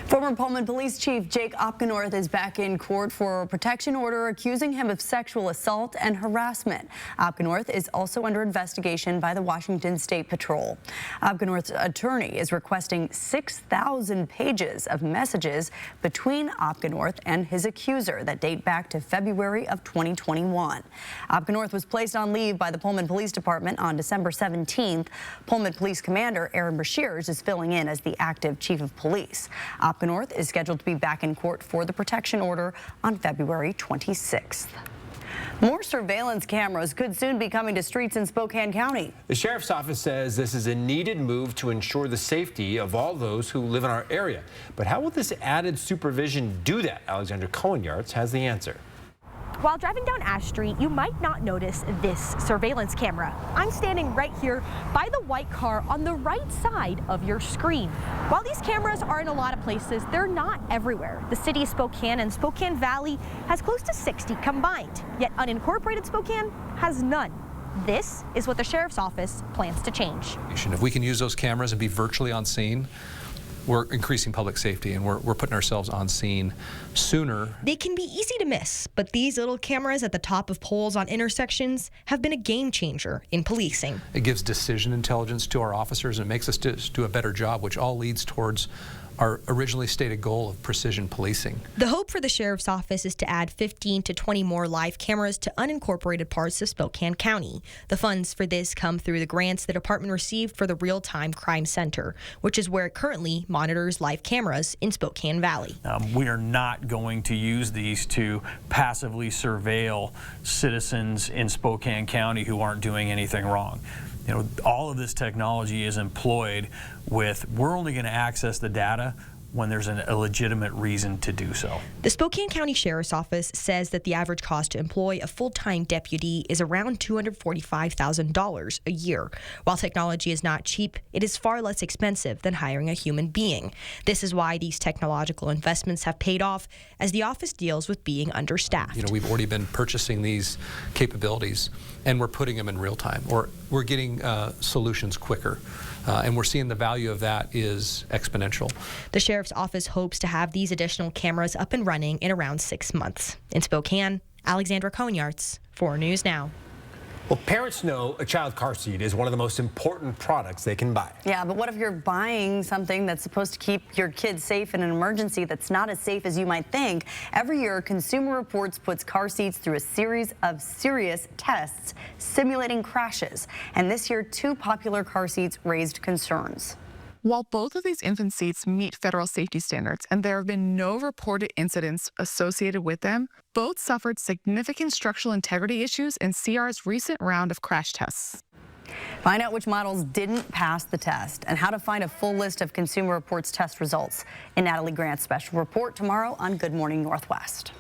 Former Pullman Police Chief Jake Opgenorth is back in court for a protection order accusing him of sexual assault and harassment. Opgenorth is also under investigation by the Washington State Patrol. Opgenorth's attorney is requesting 6,000 pages of messages between Opgenorth and his accuser that date back to February of 2021. Opgenorth was placed on leave by the Pullman Police Department on December 17th. Pullman Police Commander Aaron Brashears is filling in as the active chief of police. Opgenorth is scheduled to be back in court for the protection order on February 26th. More surveillance cameras could soon be coming to streets in Spokane County.
The sheriff's office says this is a needed move to ensure the safety of all those who live in our area. But how will this added supervision do that? Alexandra Cohen-Yards has the answer.
While driving down Ash Street, you might not notice this surveillance camera. I'm standing right here by the white car on the right side of your screen. While these cameras are in a lot of places, they're not everywhere. The city of Spokane and Spokane Valley has close to 60 combined, yet unincorporated Spokane has none. This is what the sheriff's office plans to change.
If we can use those cameras and be virtually on scene, we're increasing public safety, and we're putting ourselves on scene sooner.
They can be easy to miss, but these little cameras at the top of poles on intersections have been a game changer in policing.
It gives decision intelligence to our officers and makes us do a better job, which all leads towards our originally stated goal of precision policing.
The hope for the sheriff's office is to add 15 to 20 more live cameras to unincorporated parts of Spokane County. The funds for this come through the grants the department received for the Real-Time Crime Center, which is where it currently monitors live cameras in Spokane Valley.
We are not going to use these to passively surveil citizens in Spokane County who aren't doing anything wrong. You know, all of this technology is employed with, we're only going to access the data when there's a legitimate reason to do so.
The Spokane County Sheriff's Office says that the average cost to employ a full-time deputy is around $245,000 a year. While technology is not cheap, it is far less expensive than hiring a human being. This is why these technological investments have paid off as the office deals with being understaffed.
You know, we've already been purchasing these capabilities and we're putting them in real time, or we're getting solutions quicker. And we're seeing the value of that is exponential.
The sheriff's office hopes to have these additional cameras up and running in around 6 months. In Spokane,
Alexandra Konyarts, 4 News Now.
Well, parents know a child car seat is one of the most important products they can buy.
Yeah, but what if you're buying something that's supposed to keep your kids safe in an emergency that's not as safe as you might think? Every year, Consumer Reports puts car seats through a series of serious tests simulating crashes. And this year, 2 popular car seats raised concerns.
While both of these infant seats meet federal safety standards and there have been no reported incidents associated with them, both suffered significant structural integrity issues in CR's recent round of crash tests.
Find out which models didn't pass the test and how to find a full list of Consumer Reports test results in Natalie Grant's special report tomorrow on Good Morning Northwest.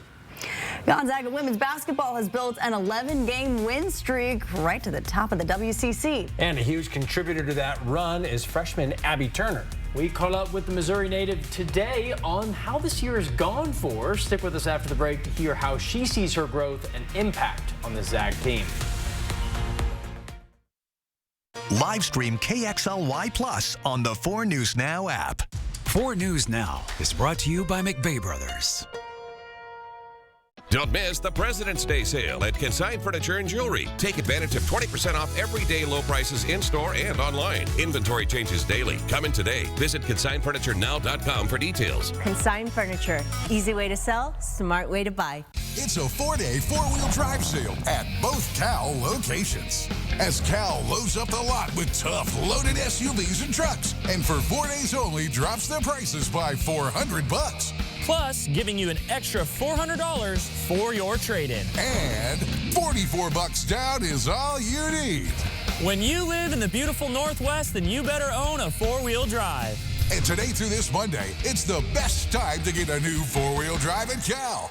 Gonzaga women's basketball has built an 11-game win streak right to the top of the WCC.
And a huge contributor to that run is freshman Abby Turner.
We caught up with the Missouri native today on how this year has gone for her. Stick with us after the break to hear how she sees her growth and impact on the Zag team.
Live stream KXLY Plus on the 4 News Now app.
4 News Now is brought to you by McVeigh Brothers.
Don't miss the President's Day sale at Consign Furniture and Jewelry. Take advantage of 20% off everyday low prices in-store and online. Inventory changes daily. Come in today. Visit consignfurniturenow.com for details.
Consign Furniture. Easy way to sell, smart way to buy.
It's a 4-day four-wheel drive sale at both Cal locations. As Cal loads up the lot with tough, loaded SUVs and trucks. And for 4 days only, drops their prices by $400.
Plus, giving you an extra $400 for your trade-in.
And $44 down is all you need.
When you live in the beautiful Northwest, then you better own a four-wheel drive.
And today through this Monday, it's the best time to get a new four-wheel drive at Cal.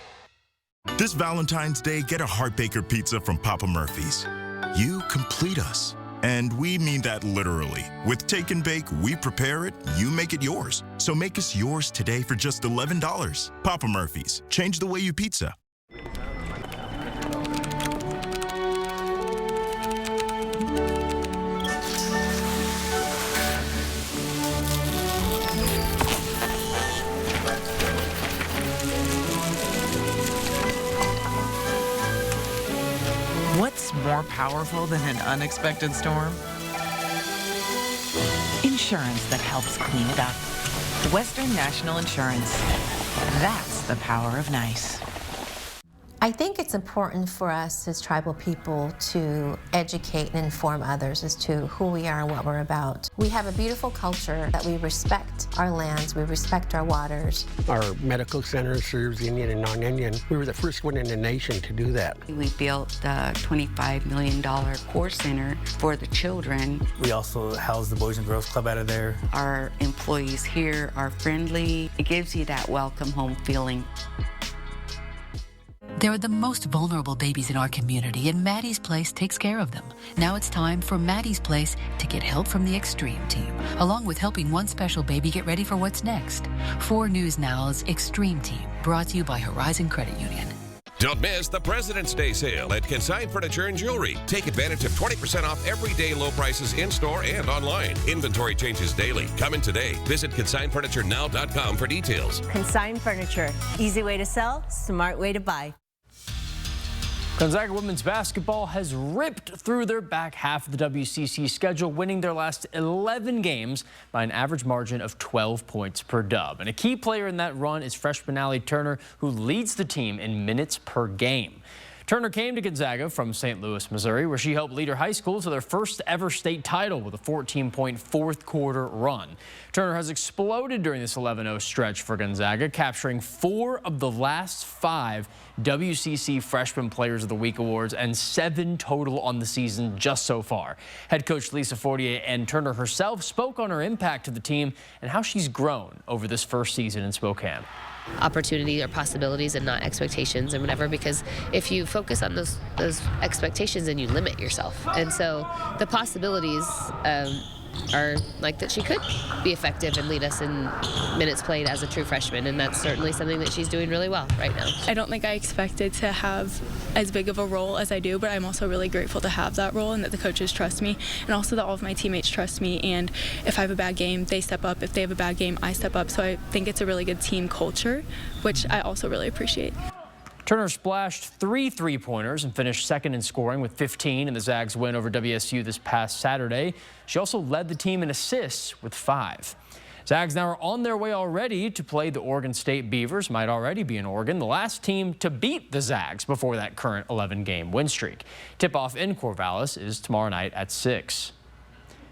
This Valentine's Day, get a Heart Baker pizza from Papa Murphy's. You complete us. And we mean that literally. With Take and Bake, we prepare it, you make it yours. So make us yours today for just $11. Papa Murphy's, change the way you pizza.
What's more powerful than an unexpected storm? Insurance that helps clean it up. Western National Insurance. That's the power of nice.
I think it's important for us as tribal people to educate and inform others as to who we are and what we're about. We have a beautiful culture that we respect our lands, we respect our waters.
Our medical center serves Indian and non-Indian. We were the first one in the nation to do that.
We built a $25 million core center for the children.
We also house the Boys and Girls Club out of there.
Our employees here are friendly. It gives you that welcome home feeling. They're the most vulnerable babies in our community, and Maddie's Place takes care of them. Now it's time for Maddie's Place to get help from the Extreme Team, along with helping one special baby get ready for what's next. 4 News Now's Extreme Team, brought to you by Horizon Credit Union.
Don't miss the President's Day sale at Consign Furniture and Jewelry. Take advantage of 20% off everyday low prices in-store and online. Inventory changes daily. Come in today. Visit consignfurniturenow.com for details.
Consign Furniture. Easy way to sell, smart way to buy.
Gonzaga women's basketball has ripped through their back half of the WCC schedule, winning their last 11 games by an average margin of 12 points per dub. And a key player in that run is freshman Allie Turner, who leads the team in minutes per game. Turner came to Gonzaga from St. Louis, Missouri, where she helped lead her high school to their first ever state title with a 14-point fourth quarter run. Turner has exploded during this 11-0 stretch for Gonzaga, capturing 4 of the last 5 WCC Freshman Players of the Week awards and 7 total on the season just so far. Head coach Lisa Fortier and Turner herself spoke on her impact to the team and how she's grown over this first season in Spokane.
Opportunity or possibilities and not expectations and whatever, because if you focus on those expectations, then you limit yourself. And so the possibilities are like that she could be effective and lead us in minutes played as a true freshman, and that's certainly something that she's doing really well right now.
I don't think I expected to have as big of a role as I do, but I'm also really grateful to have that role and that the coaches trust me, and also that all of my teammates trust me, and if I have a bad game, they step up. If they have a bad game, I step up. So I think it's a really good team culture, which I also really appreciate.
Turner splashed 3 3-pointers and finished second in scoring with 15 in the Zags' win over WSU this past Saturday. She also led the team in assists with 5. Zags now are on their way already to play the Oregon State Beavers. Might already be in Oregon, the last team to beat the Zags before that current 11-game win streak. Tip-off in Corvallis is tomorrow night at 6.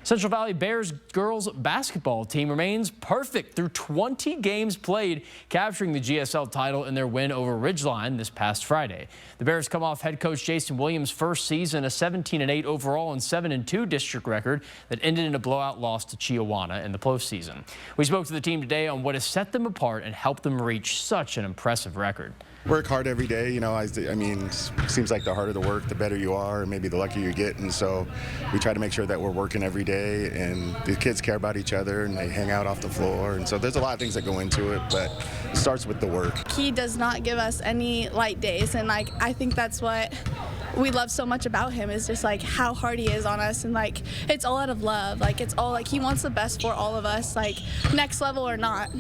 Central Valley Bears girls basketball team remains perfect through 20 games played, capturing the GSL title in their win over Ridgeline this past Friday. The Bears come off head coach Jason Williams' first season, a 17-8 overall and 7-2 district record that ended in a blowout loss to Chiawana in the postseason. We spoke to the team today on what has set them apart and helped them reach such an impressive record.
Work hard every day, you know, I mean, it seems like the harder the work, the better you are, and maybe the luckier you get. And so we try to make sure that we're working every day, and the kids care about each other, and they hang out off the floor. And so there's a lot of things that go into it, but it starts with the work.
He does not give us any light days, and like I think that's what we love so much about him, is just like how hard he is on us, and like it's all out of love. Like it's all like he wants the best for all of us, like next level or not.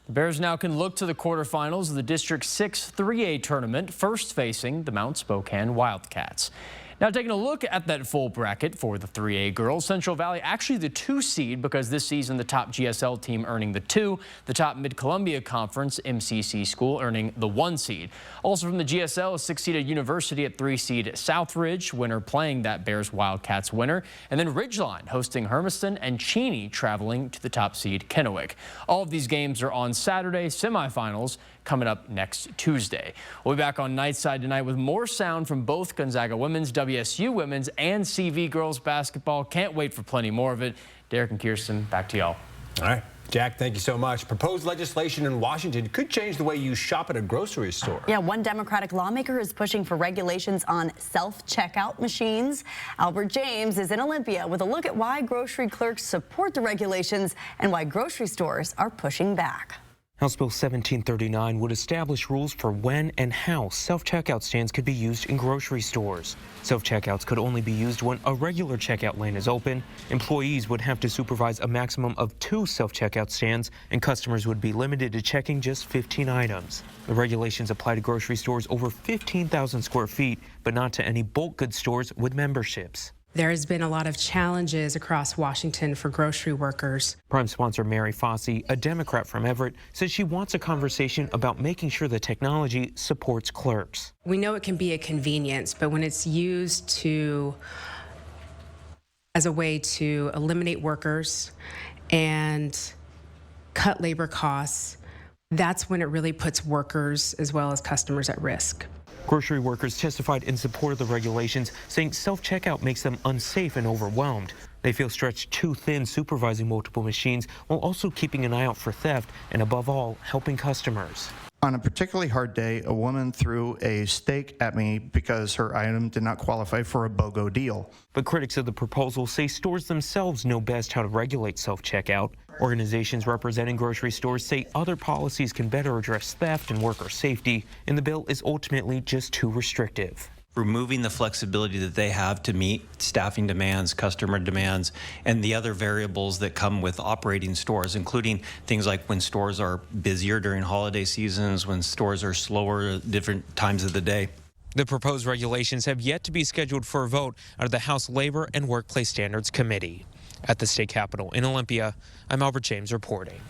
The Bears now can look to the quarterfinals of the District 6 3A tournament, first facing the Mount Spokane Wildcats. Now taking a look at that full bracket for the 3A girls, Central Valley actually the 2 seed because this season the top GSL team earning the 2, the top Mid-Columbia Conference MCC school earning the 1 seed. Also from the GSL, a 6-seeded University at 3 seed Southridge, winner playing that Bears Wildcats winner, and then Ridgeline hosting Hermiston and Cheney traveling to the top seed Kennewick. All of these games are on Saturday, semifinals coming up next Tuesday. We'll be back on Nightside tonight with more sound from both Gonzaga women's, WSU women's, and CV girls basketball. Can't wait for plenty more of it. Derek and Kirsten, back to y'all.
All right. Jack, thank you so much. Proposed legislation in Washington could change the way you shop at a grocery store.
Yeah, one Democratic lawmaker is pushing for regulations on self-checkout machines. Albert James is in Olympia with a look at why grocery clerks support the regulations and why grocery stores are pushing back.
House Bill 1739 would establish rules for when and how self-checkout stands could be used in grocery stores. Self-checkouts could only be used when a regular checkout lane is open. Employees would have to supervise a maximum of 2 self-checkout stands, and customers would be limited to checking just 15 items. The regulations apply to grocery stores over 15,000 square feet, but not to any bulk goods stores with memberships.
There has been a lot of challenges across Washington for grocery workers.
Prime sponsor Mary Fossey, a Democrat from Everett, says she wants a conversation about making sure the technology supports clerks.
We know it can be a convenience, but when it's used as a way to eliminate workers and cut labor costs, that's when it really puts workers as well as customers at risk.
Grocery workers testified in support of the regulations, saying self-checkout makes them unsafe and overwhelmed. They feel stretched too thin supervising multiple machines while also keeping an eye out for theft and, above all, helping customers.
On a particularly hard day, a woman threw a steak at me because her item did not qualify for a BOGO deal.
But critics of the proposal say stores themselves know best how to regulate self-checkout. Organizations representing grocery stores say other policies can better address theft and worker safety, and the bill is ultimately just too restrictive.
Removing the flexibility that they have to meet staffing demands, customer demands, and the other variables that come with operating stores, including things like when stores are busier during holiday seasons, when stores are slower at different times of the day.
The proposed regulations have yet to be scheduled for a vote out of the House Labor and Workplace Standards Committee. At the state capitol in Olympia, I'm Albert James reporting.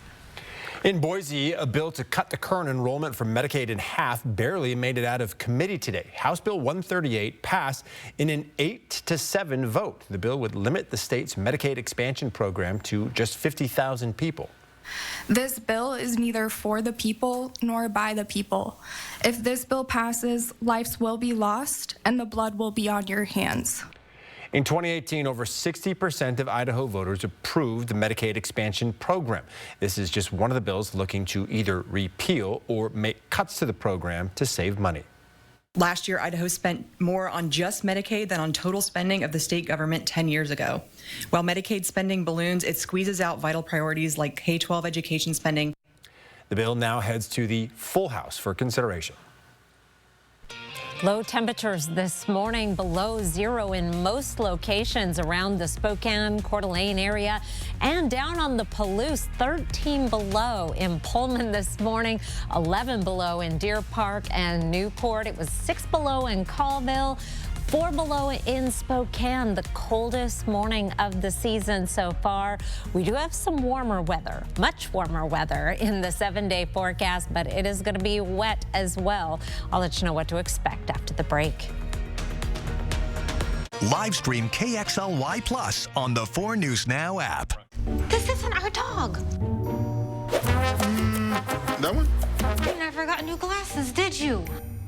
In Boise, a bill to cut the current enrollment for Medicaid in half barely made it out of committee today. House Bill 138 passed in an 8-7 vote. The bill would limit the state's Medicaid expansion program to just 50,000 people.
This bill is neither for the people nor by the people. If this bill passes, lives will be lost and the blood will be on your hands.
In 2018, over 60% of Idaho voters approved the Medicaid expansion program. This is just one of the bills looking to either repeal or make cuts to the program to save money.
Last year, Idaho spent more on just Medicaid than on total spending of the state government 10 years ago. While Medicaid spending balloons, it squeezes out vital priorities like K-12 education spending.
The bill now heads to the full House for consideration.
Low temperatures this morning, below zero in most locations around the Spokane, Coeur d'Alene area, and down on the Palouse, 13 below in Pullman this morning, 11 below in Deer Park and Newport. It was 6 below in Colville. 4 below in Spokane, the coldest morning of the season so far. We do have some warmer weather, much warmer weather in the 7-day forecast, but it is going to be wet as well. I'll let you know what to expect after the break.
Live stream KXLY Plus on the 4 News Now app.
This isn't our dog.
That one?
You never got new glasses, did you?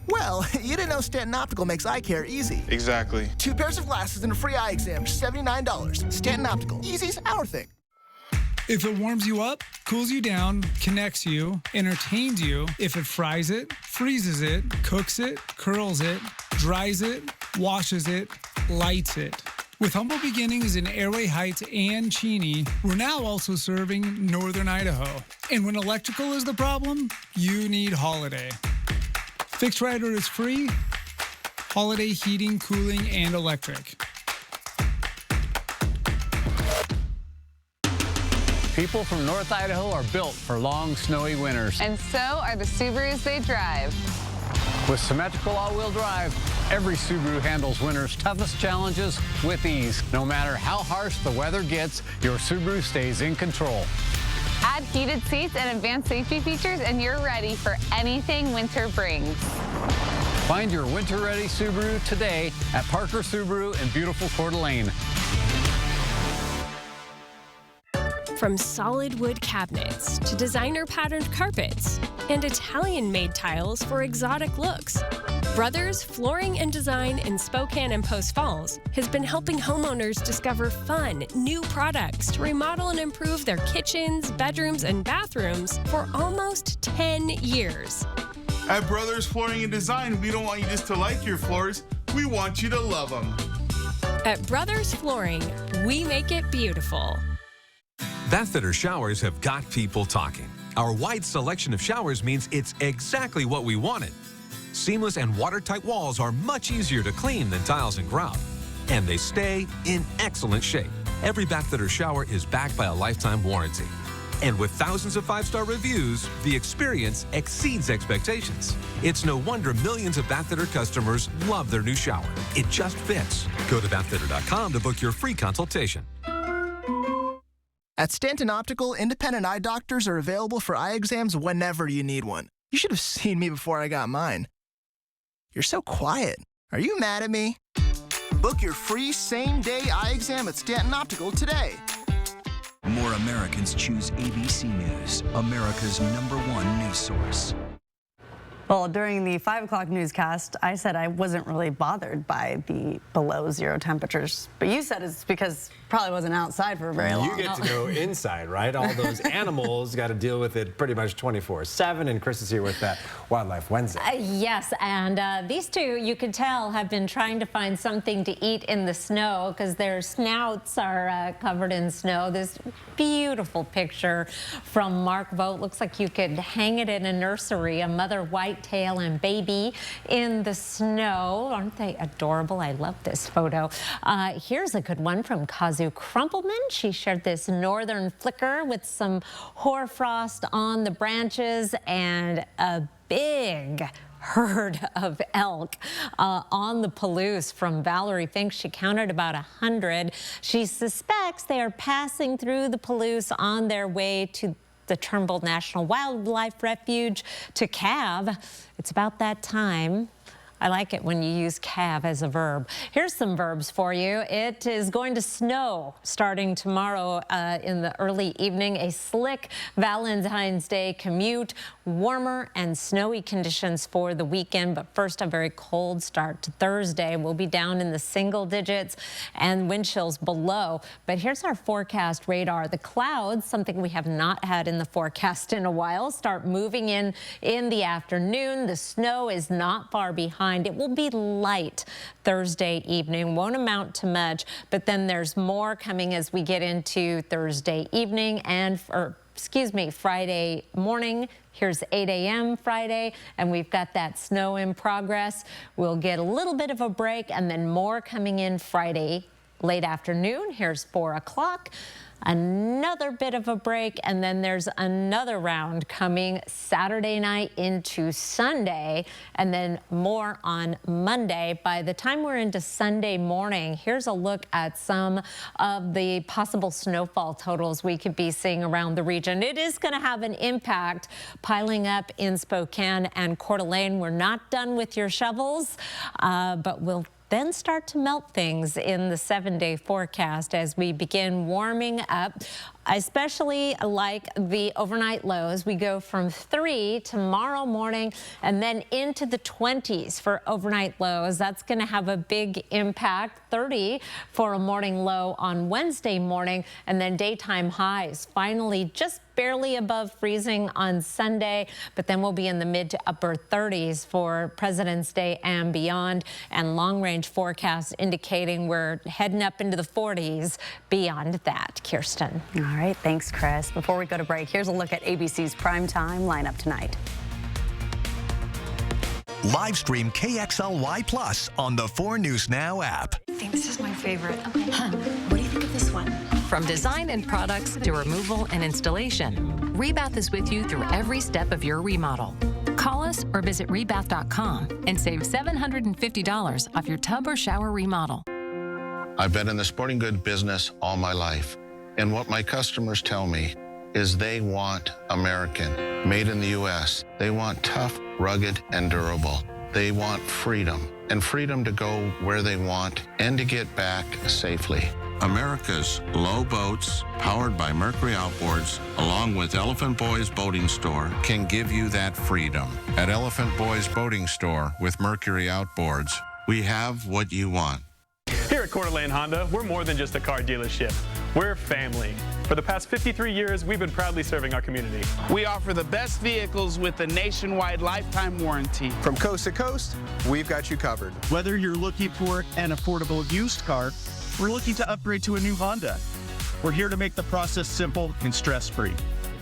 Well, you didn't know Stanton Optical makes eye care easy.
Exactly.
2 pairs of glasses and a free eye exam for $79. Stanton Optical. Easy's our thing.
If it warms you up, cools you down, connects you, entertains you, if it fries it, freezes it, cooks it, curls it, dries it, washes it, lights it. With humble beginnings in Airway Heights and Cheney, we're now also serving Northern Idaho. And when electrical is the problem, you need Holiday. Fixed Rider is free. Holiday heating, cooling, and electric.
People from North Idaho are built for long, snowy winters.
And so are the Subarus they drive.
With symmetrical all-wheel drive, every Subaru handles winter's toughest challenges with ease. No matter how harsh the weather gets, your Subaru stays in control.
Add heated seats and advanced safety features, and you're ready for anything winter brings.
Find your winter-ready Subaru today at Parker Subaru in beautiful Coeur d'Alene.
From solid wood cabinets to designer-patterned carpets and Italian-made tiles for exotic looks, Brothers Flooring and Design in Spokane and Post Falls has been helping homeowners discover fun, new products to remodel and improve their kitchens, bedrooms, and bathrooms for almost 10 years.
At Brothers Flooring and Design, we don't want you just to like your floors, we want you to love them.
At Brothers Flooring, we make it beautiful.
Bathfitter showers have got people talking. Our wide selection of showers means it's exactly what we wanted. Seamless and watertight walls are much easier to clean than tiles and grout. And they stay in excellent shape. Every Bathfitter shower is backed by a lifetime warranty. And with thousands of 5-star reviews, the experience exceeds expectations. It's no wonder millions of Bathfitter customers love their new shower. It just fits. Go to bathfitter.com to book your free consultation.
At Stanton Optical, independent eye doctors are available for eye exams whenever you need one. You should have seen me before I got mine. You're so quiet. Are you mad at me? Book your free same-day eye exam at Stanton Optical today.
More Americans choose ABC News, America's #1 news source.
Well, during the 5 o'clock newscast, I said I wasn't really bothered by the below zero temperatures. But you said it's because probably wasn't outside for very long.
You get to go inside, right? All those animals got to deal with it pretty much 24/7. And Chris is here with that Wildlife Wednesday.
Yes, and these two, you could tell, have been trying to find something to eat in the snow because their snouts are covered in snow. This beautiful picture from Mark Vogt. Looks like you could hang it in a nursery. A mother whitetail and baby in the snow. Aren't they adorable? I love this photo. Here's a good one from Kazu Crumpleman. She shared this northern flicker with some hoarfrost on the branches and a big herd of elk on the Palouse from Valerie Fink. She counted about 100. She suspects they are passing through the Palouse on their way to the Turnbull National Wildlife Refuge to calve. It's about that time. I like it when you use calve as a verb. Here's some verbs for you. It is going to snow starting tomorrow in the early evening. A slick Valentine's Day commute, warmer and snowy conditions for the weekend. But first, a very cold start to Thursday. We'll be down in the single digits and wind chills below. But here's our forecast radar. The clouds, something we have not had in the forecast in a while, start moving in the afternoon. The snow is not far behind. It will be light Thursday evening, won't amount to much, but then there's more coming as we get into Thursday evening and Friday morning. Here's 8 a.m. Friday, and we've got that snow in progress. We'll get a little bit of a break, and then more coming in Friday late afternoon. Here's 4 o'clock. Another bit of a break, and then there's another round coming Saturday night into Sunday, and then more on Monday. By the time we're into Sunday morning, here's a look at some of the possible snowfall totals we could be seeing around the region. It is going to have an impact piling up in Spokane and Coeur d'Alene. We're not done with your shovels, but we'll then start to melt things in the 7-day forecast as we begin warming up. I especially like the overnight lows. We go from 3 tomorrow morning and then into the 20s for overnight lows. That's going to have a big impact. 30 for a morning low on Wednesday morning, and then daytime highs finally just barely above freezing on Sunday, but then we'll be in the mid to upper 30s for President's Day and beyond, and long range forecasts indicating we're heading up into the 40s beyond that. Kirsten.
All right, thanks, Chris. Before we go to break, here's a look at ABC's primetime lineup tonight.
Live stream KXLY Plus on the 4 News Now app.
I think this is my favorite. Okay. What do you think of this one?
From design and products to removal and installation, Rebath is with you through every step of your remodel. Call us or visit rebath.com and save $750 off your tub or shower remodel.
I've been in the sporting goods business all my life, and what my customers tell me is they want American, made in the U.S. They want tough, rugged, and durable. They want freedom, and freedom to go where they want and to get back safely. America's low boats, powered by Mercury Outboards, along with Elephant Boys Boating Store, can give you that freedom. At Elephant Boys Boating Store with Mercury Outboards, we have what you want.
Here at Coeur d'Alene Honda, we're more than just a car dealership. We're family. For the past 53 years, we've been proudly serving our community.
We offer the best vehicles with a nationwide lifetime warranty.
From coast to coast, we've got you covered.
Whether you're looking for an affordable used car, we're looking to upgrade to a new Honda. We're here to make the process simple and stress-free.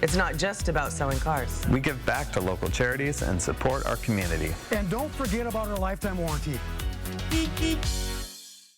It's not just about selling cars.
We give back to local charities and support our community.
And don't forget about our lifetime warranty.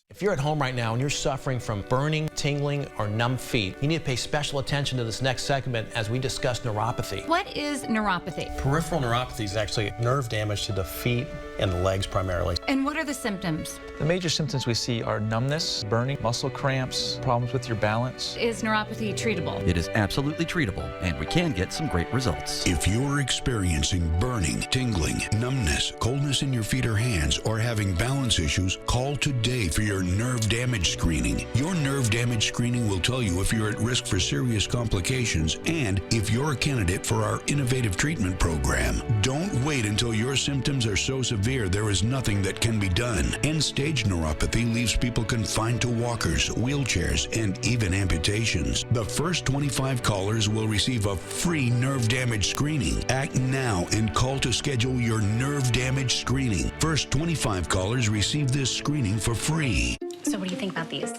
If you're at home right now and you're suffering from burning, tingling, or numb feet, you need to pay special attention to this next segment as we discuss neuropathy.
What is neuropathy?
Peripheral neuropathy is actually nerve damage to the feet and the legs primarily.
And what are the symptoms?
The major symptoms we see are numbness, burning, muscle cramps, problems with your balance.
Is neuropathy treatable?
It is absolutely treatable, and we can get some great results.
If you're experiencing burning, tingling, numbness, coldness in your feet or hands, or having balance issues, call today for your nerve damage screening. Your nerve damage screening will tell you if you're at risk for serious complications and if you're a candidate for our innovative treatment program. Don't wait until your symptoms are so severe there is nothing that can be done. End-stage neuropathy leaves people confined to walkers, wheelchairs, and even amputations. The first 25 callers will receive a free nerve damage screening. Act now and call to schedule your nerve damage screening. First 25 callers receive this screening for free.
So what do you think about these?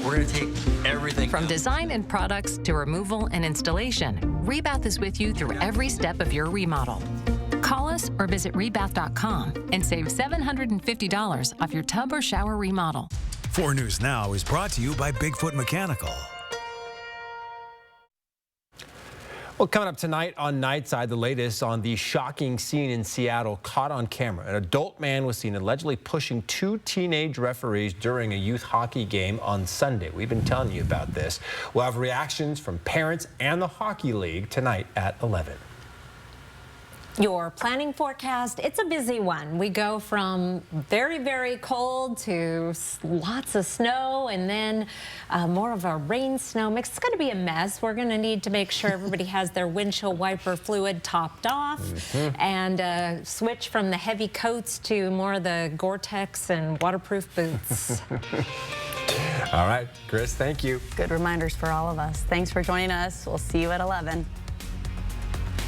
We're going to take everything.
From design and products to removal and installation, Rebath is with you through every step of your remodel. Call us or visit rebath.com and save $750 off your tub or shower remodel.
4 News Now is brought to you by Bigfoot Mechanical.
Well, coming up tonight on Nightside, the latest on the shocking scene in Seattle caught on camera. An adult man was seen allegedly pushing 2 teenage referees during a youth hockey game on Sunday. We've been telling you about this. We'll have reactions from parents and the Hockey League tonight at 11.
Your planning forecast, it's a busy one. We go from very, very cold to lots of snow and then more of a rain snow mix. It's going to be a mess. We're going to need to make sure everybody has their windshield wiper fluid topped off and switch from the heavy coats to more of the Gore-Tex and waterproof boots.
All right, Chris, thank you.
Good reminders for all of us. Thanks for joining us. We'll see you at 11.